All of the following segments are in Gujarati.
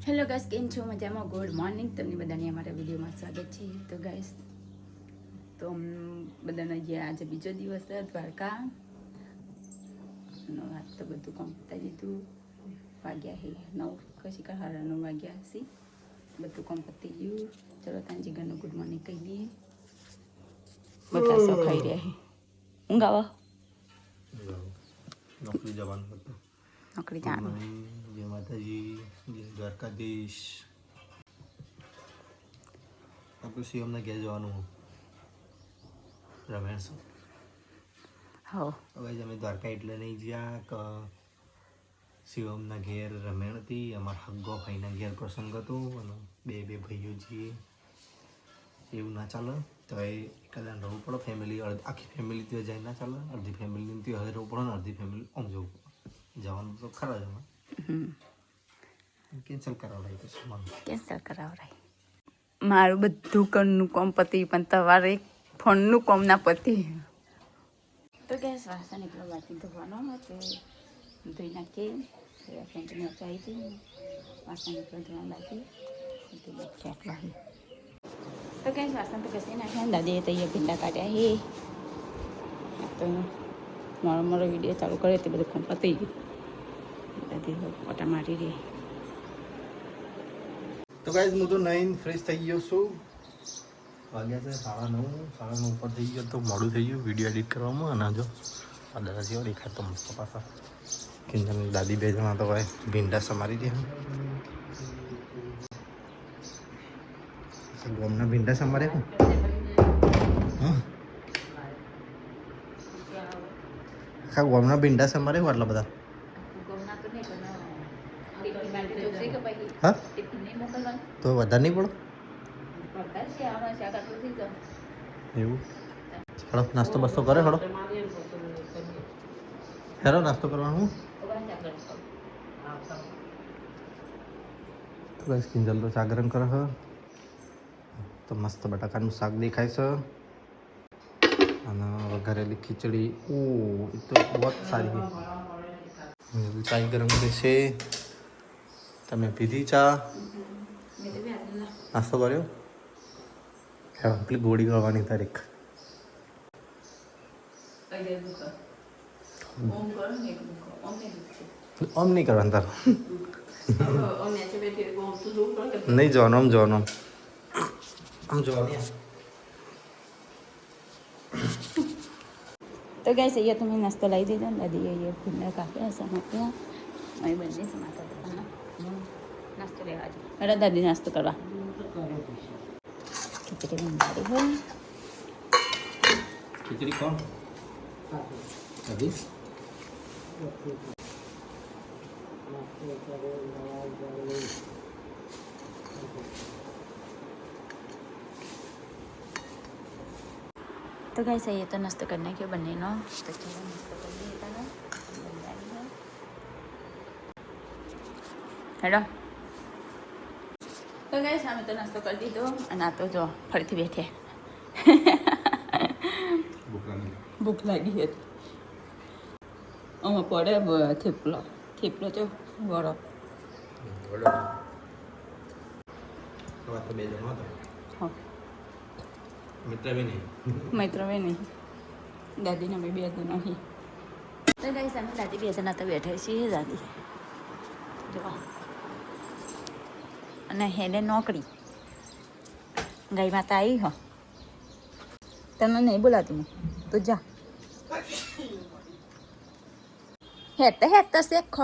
હેલો ગાઈસ, કેમ છો? મજામાં? Good morning. તમને બધાને અમારા વિડીયોમાં સ્વાગત છે. તો ગાઈસ, તો બધાને જે આજે બીજો દિવસ છે દ્વારકા, આજ તો બધું કમ્પ્લીટ દીધું. વાગ્યા હે 9, કશી કા 9:30 વાગ્યા હશે. બધું કમ્પ્લીટ થઈ ગયું. ચલો તાંજી ઘરનું ગુડ મોર્નિંગ કહી દઈએ. બધા સો ખાઈ રહ્યા છે. ઊંઘ આવે? નોકરી જવાનું હતું. નોકરી જવાનું. જય માતાજી, જય દ્વારકાધીશ. આપણે શિવમના ઘેર જવાનું રમેશ. હો હવે અમે દ્વારકા એટલે નહીં ગયા કે શિવમના ઘેર રમેણ હતી. અમારા હગ્ગો ભાઈના ઘેર પ્રસંગ હતો અને બે ભાઈઓ છીએ. એવું ના ચાલે તો એકાદા રહેવું પડે. ફેમિલી આખી ફેમિલી ત્યાં જાય ના ચાલે. અડધી ફેમિલી ત્યાં હવે રહેવું પડે ને અડધી ફેમિલી આમ જવું પડે. જવાનું તો ખરા જ અમે કેન્સલ કરાવડાય તો શું કેન્સલ કરાવરાય. મારું બધું ઘરનું કામ પતિ પણ તમારે ફોનનું કામ ના પતિ. તો ગેસ વાસણ એટલો બાકી ધોવાનો તે ધોઈ નાખીએ. ફ્રેન્ડને ચાઈ જઈએ. વાસણ એટલો ધોવા બાકી એટલા. તો ગેસ વાસણ તો ઘસી નાખ્યા. દાદીએ તો અહીંયા ભીંડા કાઢ્યા હે. તો મારો વિડીયો ચાલુ કરે તે બધું કામ પતી ગયું. દાદી ઓટા મારી રહી. તો ગાઈઝ હું તો નાઈન ફ્રેશ થઈ ગયો છું. વાગ્યા છે 9:30 ઉપર થઈ ગયો તો મોડું થઈ ગયું વિડીયો એડિટ કરવામાં. અને જો આ દાદાજીઓ દેખાય તો મસ્ત પાછા કિંજન દાદી બે જણા તો ભાઈ ભીંડા સમારી દે. ગોમના ભીંડા સમારે હું આખા ગોમના ભીંડા સમારે હું આટલા બધા. હા તો વધારે નહીં પડો એવું. હેડો નાસ્તો બસ્તો કરે. હેડો નાસ્તો કરવાનું. તો બસ કિંજલ તો ચા ગરમ કરે છે. તો મસ્ત બટાકાનું શાક દેખાય છે અને વઘારેલી ખીચડી. ઓ એ તો બહુ સારી છે. ચા ગરમ દેશે. તમે પીધી ચા? નાસ્તો કર્યો? હેડો પેલી ગોળી ગળવાની તારીખ. ઓમ નહીં કરવાનું તાર. નહીં જોવાનું આમ જોવાનું આમ જોવાનું. તો ગાઈસ અહીંયા તમે નાસ્તો લાવી દીધો ને દાદી અહીંયા ભીંડા કાપ્યા સમાપ્યા. અહીં બંને સમાતા હતા નાસ્તો લેવા જ. અરે દાદી નાસ્તો કરવા ખીચડી બંધારી હોય. ખીચડી કોણ દાદી? તો ગાઈસ અહીંયા તો નાસ્તો કરી નાખ્યો બંનેનો. તો ચલો નાસ્તો કરી દઈએ. હેડો. તો ગાઈસ અમે તો નાસ્તો કરી દીધો અને આ તો જો ફરીથી બેઠે. ભૂખ લાગી હતી. આમાં પડે થેપલો જો વડો. તો બે જણા હતા. હા મિત્ર બી નહીં. દાદીને અમે બે જણા અહીં. તો ગાઈસ અમે દાદી બે જણા તો બેઠા છીએ. દાદી જો અને હેને નોકરી ગાય માતા આવી હો. તને નહીં બોલાતી હું તો જા. હેઠ શેખ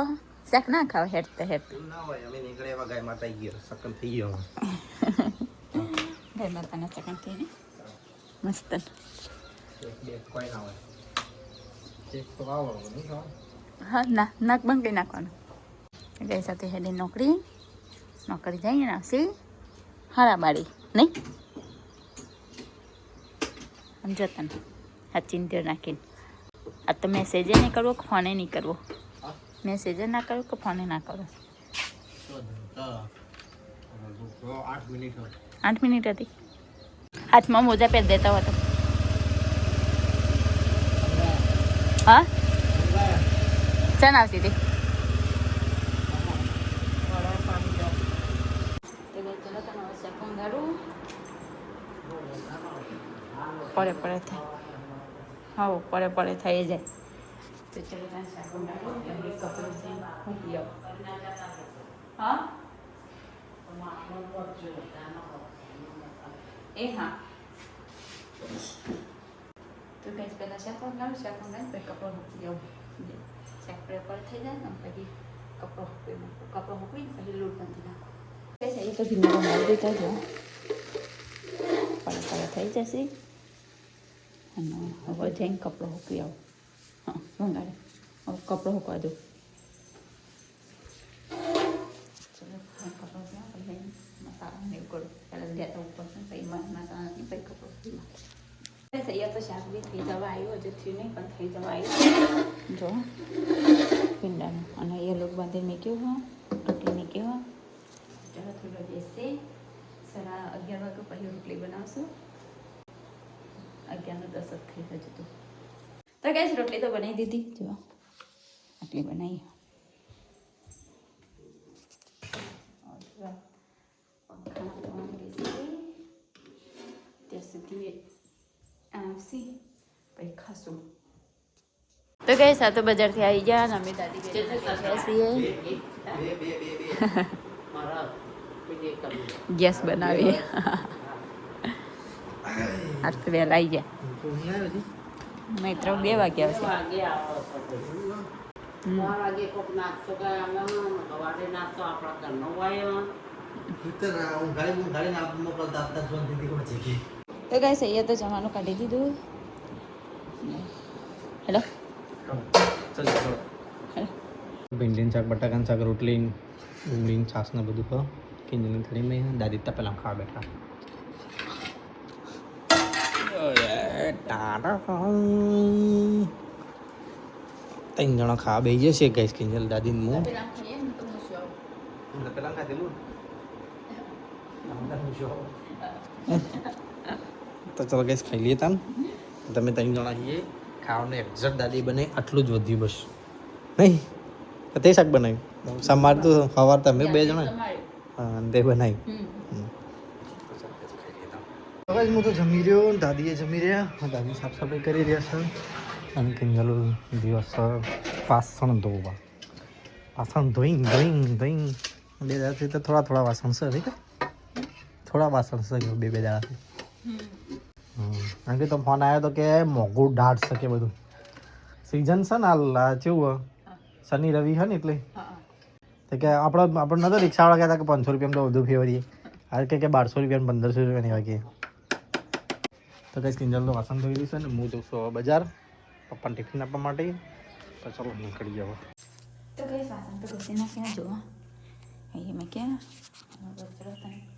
શેખ ના ખાવ. હેઠ ના હોય અમે નીકળે એવા ગાય માતા આવી ગયો સકન થઈ ગયો. ગાય માતાના સકન થઈને મસ્ત. કોઈ ના હોય એક તો આવો હા ના નાક બંધ કરી નાખવાનું. ગાય સાથે હેડે નોકરી જઈએ ને આવશે હારા બાળી નહીં સમજો તને સાચી અંદર નાખીને. આ તો મેસેજે નહીં કરવો કે ફોને નહીં કરવો. મેસેજે ના કરો કે ફોને ના કરો. 8 મિનિટ હતી. હાથમાં મોજા પહેરી દેતા હોય તો હા ચાલ આવતી હતી. વંગારું પડે પડે થાય હા પડે પડે થઈ જાય તો ચલો ત્યાં શાક વંગારું કપડું છે મૂકી આવો હા એ હા તો ગેસ પહેલાં શાક વંગારું પછી કપડું મૂકી આવું શાક પર થઈ જાય ને પછી કપડો મૂકીને પછી લોટ બાંધી નાખો એ તો ભીંડા બનાવી દેતા જો પડે થઈ જશે અને હવે જઈને કપડો મૂકી આવો હા વંગાડે હવે કપડો મૂકવા દો ચલો કપડો ત્યાં પછી મસાલા ને એવું કરું પહેલાં લેતા ઉપર પછી મસાલા પછી કપડો અહીંયા તો શાક બી થઈ જવા આવ્યું હજુ થયું નહીં પણ થઈ જવા આવ્યું જો ભીંડાનું અને એ લોક બાંધી મૂક્યું હા રોટલી મૂક્યું હા ચાલો થોડો બેસે 11:30 વાગે પછી રોટલી બનાવશું 11:10 થઈ જતું તો ગેસ રોટલી તો બનાવી દીધી જો આટલી બનાવી ત્યાં સુધી આવશે પછી ખાશું તો ગઈ આ તો બજારથી આવી ગયા અને અમે દાદી છીએ ગેસ બનાવીએ આજ તો વહેલા આવી ગયા મિત્રો 2 વાગે આવશે તો ગઈ અહીંયા તો જવાનું કાઢી દીધું હેલો ભીંડીનું શાક બટાકાનું શાક રોટલી ડુંગળીનું છાસ ને બધું ખાવ કિંજલની થાળીમાં દાદી તો પહેલાં ખાવા બેઠા ત્રણ જણા ખાવા બેસી જશે ગઈશ કિંજલ દાદી હું પેલા ખાધેલું તો ચાલો ગઈશ ખાઈ લઈએ તાન તમે 3 જણા છીએ ખાવાનું એક્ઝેક્ટ દાદી બને આટલું જ વધ્યું બસ નહીં તે શાક બનાવ્યું સમાર તો સવાર તમે 2 જણા હા તે બનાવ્યું હું તો જમી રહ્યો દાદીએ જમી રહ્યા દાદી સાફ સફાઈ કરી રહ્યા છે અને કિંજલ દિવસ વાસણ ધોવા વાસણ ધોઈ બે દાડાથી તો થોડા વાસણ છે ઠીક થોડા વાસણ છે બે દાડાથી કારણ કે તો ફોન આવ્યો તો કે મોંઘું દાઢ છે કે બધું સિઝન છે ને હાલ કેવું શનિ રવિ છે ને એટલે તો કે આપણે નતો રિક્ષાવાળા કહેતા કે 500 રૂપિયામાં તો વધુ ફેવરીએ હાલ કે 1200 રૂપિયા 1500 રૂપિયા એવા કે તો કઈ કિંજલ તો વાસણ ધોઈ રહ્યું છે ને હું જઉં છું બજાર પપ્પાને ટિફિન આપવા માટે તો ચાલો નીકળી જાવ તો કઈ વાસણ તો ઘસી નાખ્યા જો અહીંયા મેં ક્યાં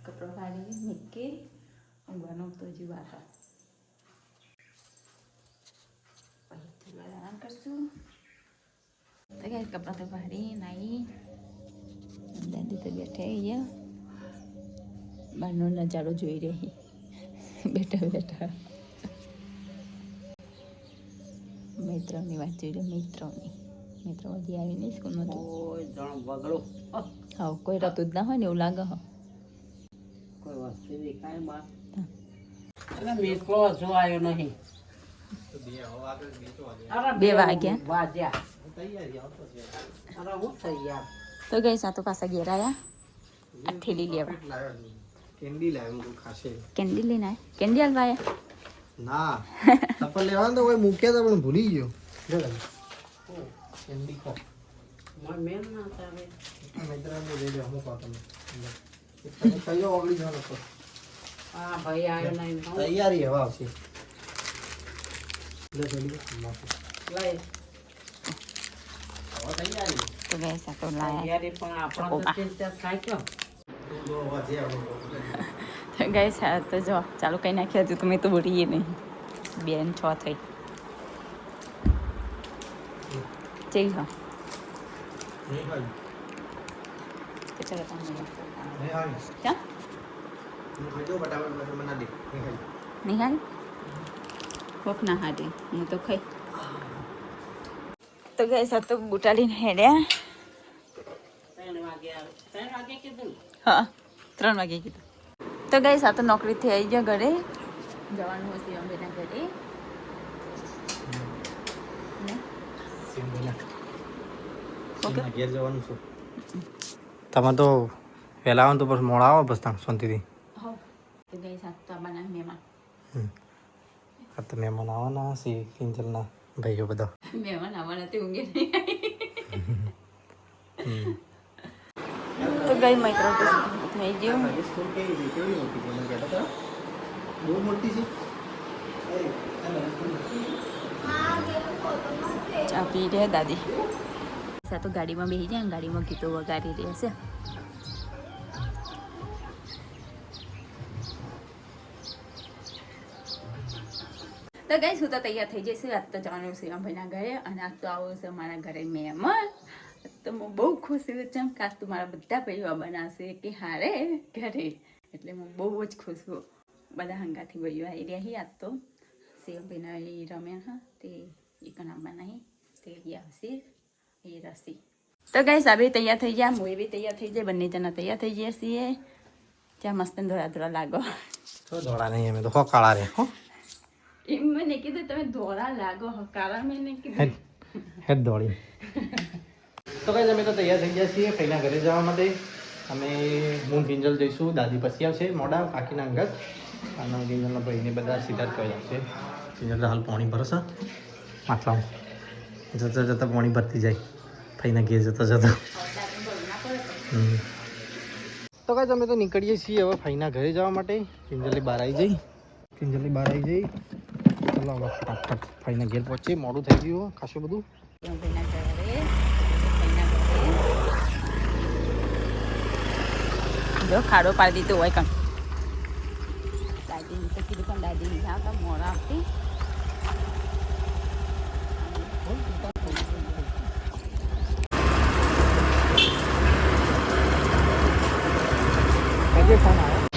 કપડો કાઢી મૂકી ઊંઘવાનું તો જ વાત પછી આરામ કરશું તો કઈ કપડાં તો કાઢી નાહી દાદી તો બેઠા અહીંયા બહારનો નજારો જોઈ રહી બેઠા મિત્રોની વાત જોઈ રહી મિત્રો હજી આવી નહીં સ્કૂલમાં હા કોઈ રહેતું જ ના હોય ને એવું લાગે હો કોઈ વસ્તુ દેખાય બહાર એટલે મિત્રો હજુ આવ્યો નહીં 2 વાગ્યા વાગ્યા અરે હું થઈ યાર તો ગઈ સાતો પાછા ઘેર આવ્યા આ ઠેલી લેવા કેન્ડી લાવ્યો તો ખાશે કેન્ડી લઈને આવ્યા કેન્ડી હાલવા આવ્યા ના સફર લેવાનું તો કોઈ મૂક્યા હતા પણ ભૂલી ગયો કેન્ડી ખો મેં ના ચાલે મિત્રને લઈ લે અમુક તમે કયો ઓગળી જવાનો હતો હા ભાઈ આવ્યો નહીં તૈયારી હવા આવશે લે જલ્દી લઈ હવે તૈયારી તો ગઈ સાતો લાયા તૈયારી પણ આપણો તો ચિંતા થાય કેમ તો ગઈ સા તો જો ચાલુ કઈ નાખ્યું હતું તમે તો બોલીએ નહીં 2 ને 6 થઈ જઈ હા નહીં ભાઈ તો ચાલો તમે નહીં ભાઈ ક્યાં હું ખાઈ દઉં બટાકા બના દે નહીં ખાઈ નિહાલ કોક ના હાડે હું તો ખાઈ તો ગઈ સા તો બુટાલીને હેડ્યા 3 વાગે કીધું હા 3 વાગે કીધું તો ગઈ આ તો નોકરીથી આવી ગયા ઘરે જવાનું હશે અંબેના ઘરે ઓકે ઘેર જવાનું છું તમે તો વહેલા આવો તો બસ મોડા આવો બસ ત્યાં શાંતિથી હો તો ગઈ સાત તો આબાના મહેમાન આ તો મહેમાન આવવાના છે કિંજલના ભાઈઓ બધા મહેમાન આવવાના તે ઊંઘે નહીં તો ગઈ મિત્રો થઈ ગયું બહુ મોટી છે ચા પી રહ્યા દાદી તો ગાડીમાં બેસી જાય ગાડીમાં ગીતો વગાડી રહ્યા છે તો ગઈ હું તો તૈયાર થઈ જઈશ આજ તો જવાનું છે ભાઈના ઘરે અને આજ તો આવો છે મારા ઘરે મહેમાન તો હું બહુ ખુશ છું જેમ કાશ તું મારા બધા ભાઈઓ બનાવશે કે હારે ઘરે એટલે હું બહુ જ ખુશ છું બધા હંગાથી ભાઈઓ આવી રહ્યા આજ તો સેમ ભાઈના એ રમ્યા હા તે એ કણા બનાવી તે આવશે એ રસી તો ગઈ સાબી તૈયાર થઈ ગયા હું બી તૈયાર થઈ જાય બંને જણા તૈયાર થઈ ગયા છીએ ત્યાં મસ્ત ધોળા ધોળા લાગો તો દોડા નહીં અમે તો હો કાળા રે હો એમ મને કીધું તમે ધોળા લાગો કાળા મેં કીધું હેડ દોડી તો કઈ અમે તો તૈયાર થઈ ગયા છીએ પહેલા ઘરે જવા માટે અમે હું કિંજલ જઈશું દાદી પછી આવશે મોડા કાકીના અંગત અને કિંજલના ભાઈને બધા સીધા જ કહી આવશે કિંજલ હાલ પાણી ભરશે માટલામાં જતા જતા પાણી ભરતી જાય ફઈના ઘેર જતા જતા તો કઈ અમે તો નીકળીએ છીએ હવે ફઈના ઘરે જવા માટે કિંજલની બહાર આવી જઈ ચલો હવે ફટાફટ ફઈના ઘેર પહોંચીએ મોડું થઈ ગયું ખાસું બધું જો ખાડો પાડી દીધો હોય કણ દાદી તો કીધું પણ દાદી આવતા મોડા આવતી ફોન આવ્યો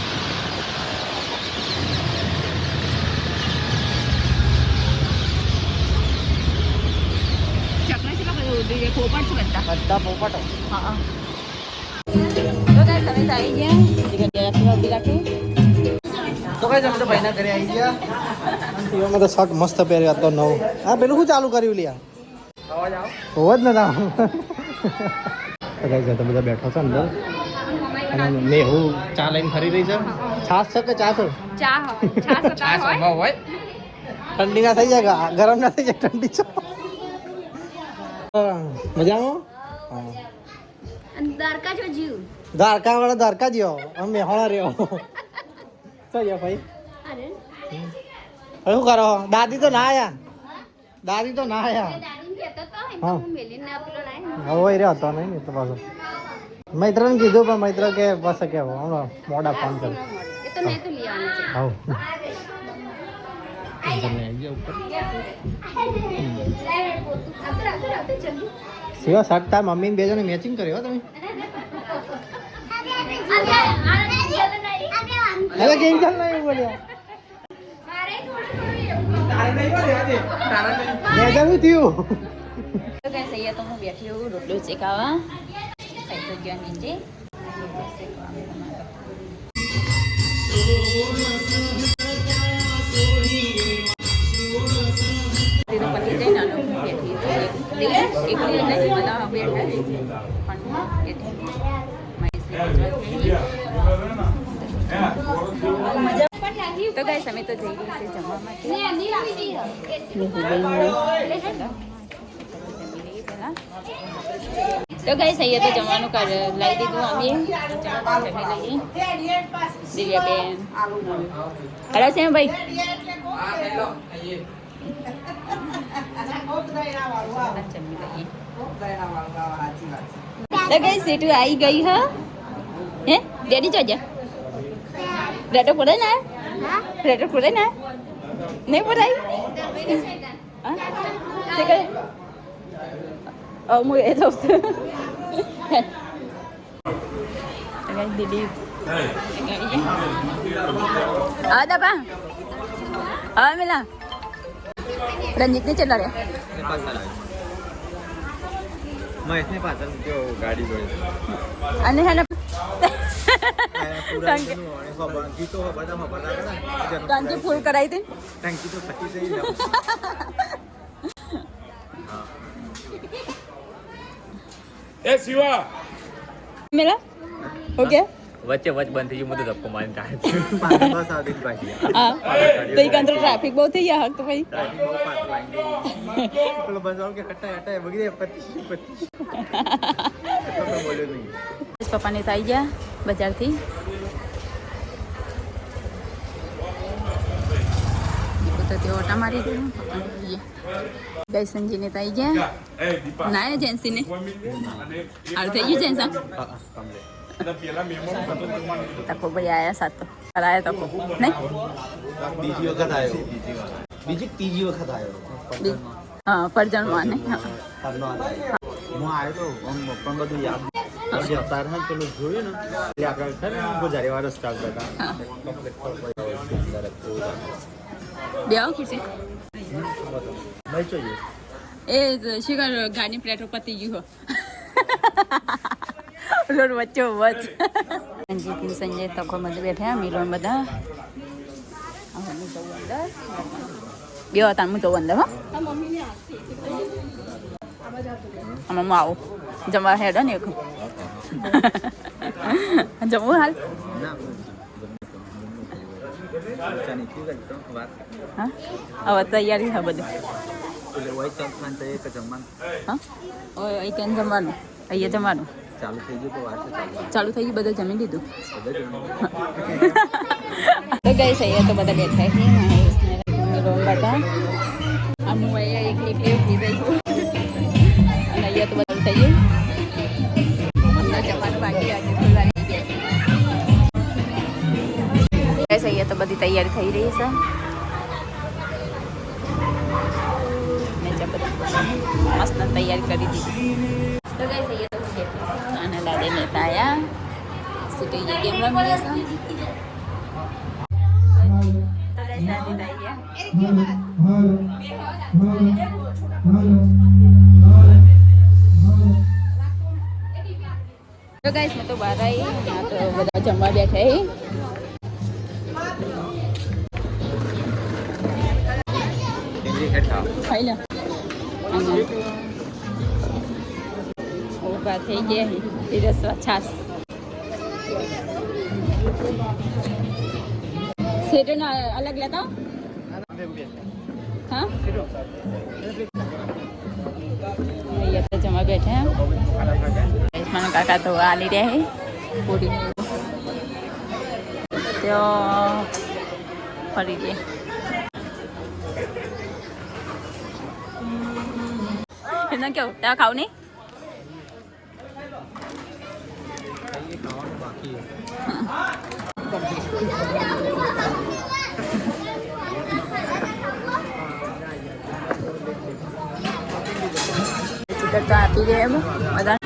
બધા પોપટો હા તો ગાઈસ તમે આવી ગયા જગ્યાએ રાખી તો કઈ તમે તો ભાઈના ઘરે આવી ગયા અને ટીવીમાં તો શર્ટ મસ્ત પહેર્યો હતો નવો હા પેલું શું ચાલુ કર્યું લ્યા અવાજ જ નતા તો કઈ તો બધા બેઠો છે અંદર અને મેહુ ચા લઈને ફરી રહી છે છાશ છે કે ચા છે છાશ હોય ઠંડી ના થઈ જાય ગરમ ના થઈ જાય ઠંડી છે મજામાં દ્વારકા વાળા દ્વારકા જ્યો અમે હોળા રહ્યો તો યા ભાઈ હવે શું કરો દાદી તો ના આયા હા હવે રહ્યો હતો નહીં તો પાછો મૈત્રને કીધું પણ મૈત્ર કે બસ કે હમણાં મોડા ફોન કરે હા સિવા શર્ટ તાર મમ્મીને બે જણે મેચિંગ કર્યો તમે હવે કેમ ચાલ નહીં બોલ્યા મેં થયું તો ગાઈસ અહીંયા તો હું બેઠી હું રોટલો શેકાવા ખાઈ ગયા નીચે તો ગાઈસ અમે તો જઈ રહી છે જમવા માટે તો ગાઈસ અહીંયા તો જમવાનું લાવી દીધું અમે જમી લઈએ દિવ્યાબેન અરે છે ભાઈ જમી લઈએ તો ગાઈસ સીટુ આવી ગઈ હા હે ડેડી જોજે રેટો પડે ને રેટો પડે ને નહીં પડાય હા છે કે હું એ તો દીદી હા દાબા હા મિલા રંજીત ને ચલા રહ્યા મહેશની પાછળ ગાડી જોઈ અને હે ને ટાંકી ફૂલ કરાવી હતી ટંકી તો ફટી જઈ એ શિવા મેલા ઓકે વચ્ચે વચ બંધ થઈ ગયું બધું ધક્કો મારીને ટાયર બસ આવતી પાછી હા તો એક અંદર ટ્રાફિક બહુ થઈ ગયા હક તો ભાઈ પેલો બસ આવ કે હટાય હટાય બગડી પતી બોલ્યો નહીં પપ્પાને થઈ ગયા બજારથી તો તેઓ ઓટા મારી ગયું ગઈ સંજીને થઈ ગયા ના એજન્સીને હાલ થઈ ગયું જેન્સા તકો ભાઈ આયા સાત તો કરાયા તકો નહીં બીજી વખત આવ્યો ત્રીજી વખત આવ્યો હા પરજણમાં ને હા હું આવ્યો તો પણ બધું યાદ પછી અત્યારે હા પેલું જોયું ને એટલે આપણે છે ને ગુજારી વાર રસ્તા આવતા હતા બે આવો ખુરશી ભાઈ જોઈએ એ શિખર ગાડી પ્લેટો પતી ગયું રોડ વચ્ચો વચ સંજીત ને સંજય તકો બધે બેઠા મિલોન બધા હવે હું જવું અંદર બે હતા હું જવું અંદર હો આમાં હું આવું જમવા હેડો ને એક જમવું હાલ હા હવે તૈયારી હા બધું હા અહીં જમવાનું અહીંયા જમવાનું ચાલુ થઈ ગયું બધું જમી લીધું તો ગઈ છે અહીંયા તો બધા બેઠા છે બધા આમ હું અહીંયા એકલી ઉભી રહી છું અને અહીંયા તો બધું થઈ ગયું હમણાં જમવાનું બાકી આજે ખોલવાની ગઈ છે અહીંયા તો બધી તૈયારી થઈ રહી છે મસ્ત તૈયારી કરી દીધી તો ગઈ છે અને દાદા નેતા આયા સીટી જે ગેમ રમી લેશે તો ગાઈસ મેં તો બહાર આવી આ તો બધા જમવા બેઠા ખાઈ લે ઊભા થઈ ગયા પીરસવા છાસ સેટો ના અલગ લેતા હા અહીંયા તો જમવા બેઠા મને કાકા તો આલી રહ્યા હે પૂરી તો ફરી ગયા એના કેવું ત્યાં ખાવ નહીં ચિકન તો આપી દે એમ બધા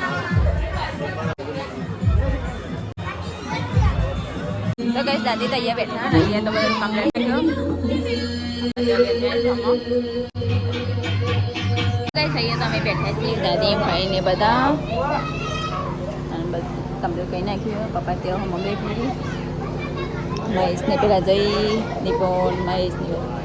તો કઈ દાદી તો અહીંયા બેઠા અહીંયા તો બધું કમ્પ્લેટ કર્યો અહીંયા તમે બેઠા છીએ દાદી ભાઈ ને બધા અને બધું કમ્પ્લેટ કરી નાખ્યું પપ્પા તેઓ મમ્મી પીડી મહેશને પેલા જઈ નિપુણ મહેશની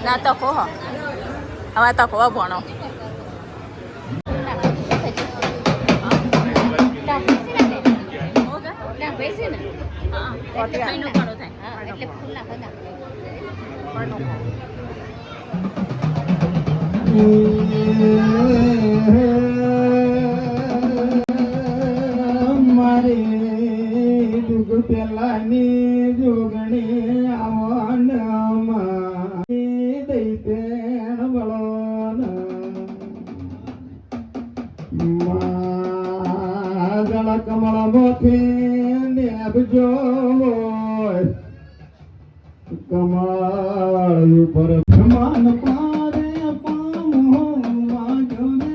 ના તકો હો હવે તકો ભણો મારે દુગ પેલાની જોગણી આવનમાં દઈ પેણ વળોન જળ કમળ મોથે નેબજો કમળ ઉપર માન પારે પામો માગને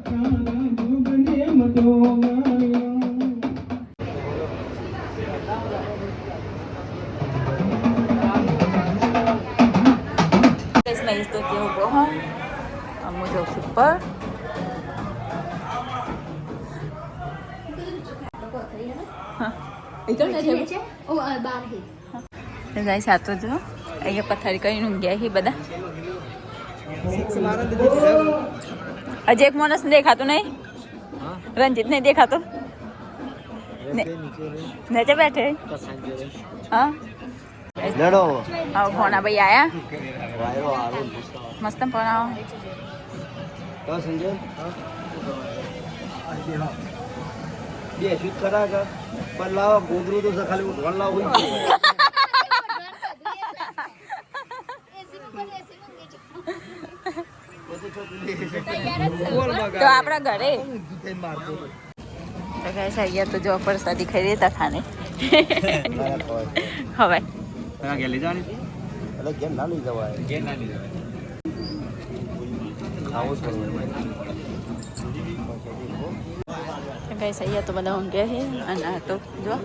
કાન દુગને મધો guys, may isto kayo po ha. Amo daw super. Ikaw na છે. ઓ બાર હે તો ગાઈસ આ તો જો અહીંયા પથારી કરીને ઊંઘ્યા છે બધા. હજી એક માણસ દેખાતો નહીં રંજીત નહીં દેખાતો નીચે બેઠે હા લડો આવો ભોણા ભાઈ આયા વાયરો આરો મસ્ત ભણાવો તો સંજય બે શૂટ કરા કે પણ લાવો ગોદરું તો ખાલી ઉઠવા લાવો તો આપણા ઘરે તો ગાઈસ અહીંયા તો જો પરસાદી ખાઈ રહેતા ખાને હવે ઘેર લઈ જવાની એટલે ઘેર ના લઈ જવાય ઘેર ના લઈ જવાય આવો જ ગાઈસ અહીંયા તો બધા ઊંઘ્યા છે અને આ તો જો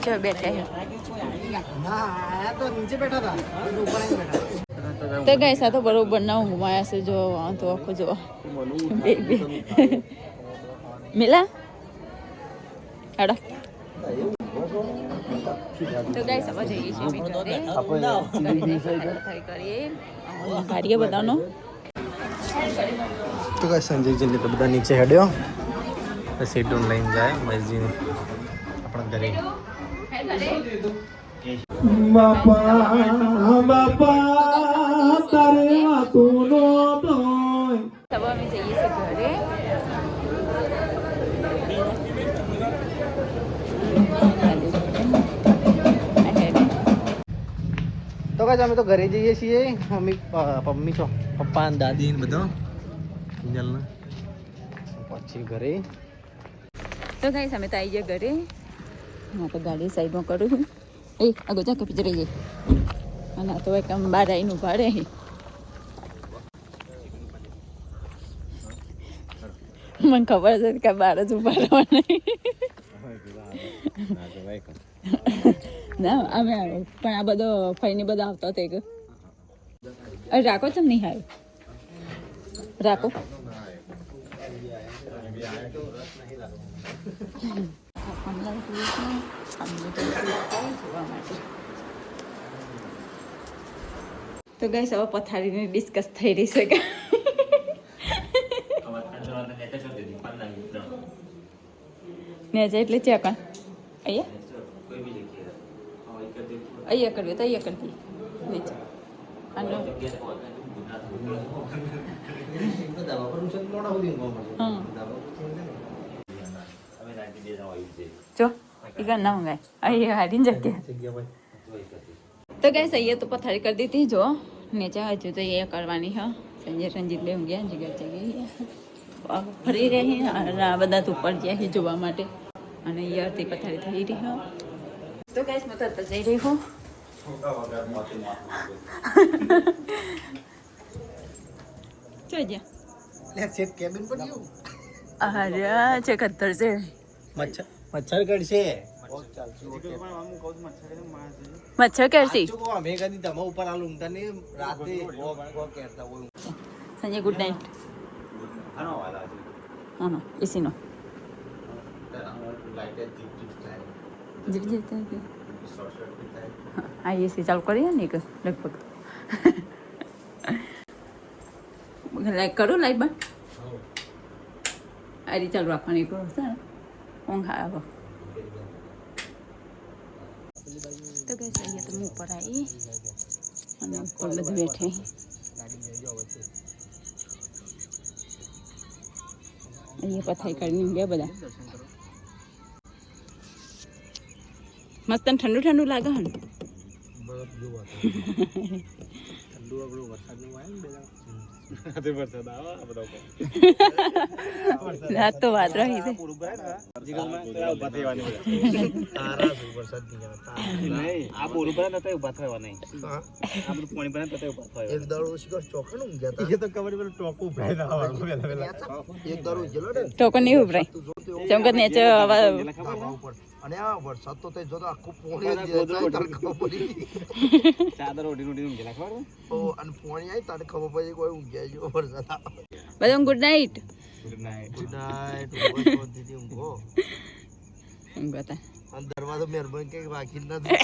જો બેઠા છે તો નીચે બેઠા હતા ઉપર બેઠા તો ગાઈસ આ તો બરોબર ના ઊંઘમાં છે જો આ તો આખો જો બેબી મિલા આડો તો ગાઈસ આપણે જઈએ છીએ કરીએ બધાનો તો કઈ સંજયજીને તો બધા નીચે હેડ્યો સીટોન લઈને જાય મસ્જિદ આપણા ઘરે બાપા બાપા તારે વાતુનો તોય હવે અમે જઈએ છીએ ઘરે તો કાંઈ અમે તો ઘરે જઈએ છીએ મમ્મી છો પપ્પા ને દાદી ને બધા જલના પછી ઘરે તો ગાઈસ અમે તો આવી ગયા ઘરે હું તો ગાડી સાઈડમાં કરું છું એ આગળ જા કપી રહી જાય અને આ તો એક આમ બહાર આવીને ઉભા રહે મને ખબર છે કે બહાર જ ઉભા રહેવાના ના અમે પણ આ બધો ફઈને બધા આવતા હતા કે અરે રાખો ચમ નહીં હાય રાખો તો ગાઈસ હવે પથારીની ડિસ્કસ થઈ રહી છે કે ને એટલે ચેક અહીંયા કરવી તો અહીંયા કરી દઈએ નીચે અને જો એ ના મંગાય અહીંયા હારી જગ્યા તો ગાઈસ અહીંયા તો પથારી કરી દીધી જો નીચે હજુ તો એ કરવાની હા સંજય રંજીત બે ઊંઘ્યા જગ્યા ફરી રહી અને આ બધા તો ઉપર ગયા છે જોવા માટે અને અહીંયાથી પથારી થઈ રહી હા તો ગાઈસ હું તો જઈ રહી હું જોજે સેટ કેબિન પર ગયો અરે છે ખતર છે મચ્છર કડશે મચ્છર કરશી અમે કદી તમે ઉપર આલું ઊંઘતા ને રાતે કહેતા હોય સંજય ગુડ નાઇટ હા એસીનો જીપ જીપ આ એસી ચાલુ કરીએ ને કે લગભગ લાઈક કરું લાઈટ બંધ આ રીતે ચાલુ રાખવાની કરો છે ને ઊંઘ આવે તો કે અહીંયા તો હું ઉપર આવી અને ઉપર બધું બેઠે અહીંયા પથારી કરીને ગયા બધા મસ્ત ઠંડુ ઠંડુ લાગે ને રાત તો વાત રહી છે ટોકન નહીં ઉભરાય ચમકત નેચે અને આ વરસાદ તો જો તો આખું પોણી ચાદર ઓઢી ઊંઘેલા ખબર અને પોણી આવી તારે ખબર પડી કોઈ ઊંઘ્યા જો વરસાદ બધા ગુડ નાઇટ ઊંઘો ઊંઘતા દરવાજો મહેરબાની કઈ વાગી નથી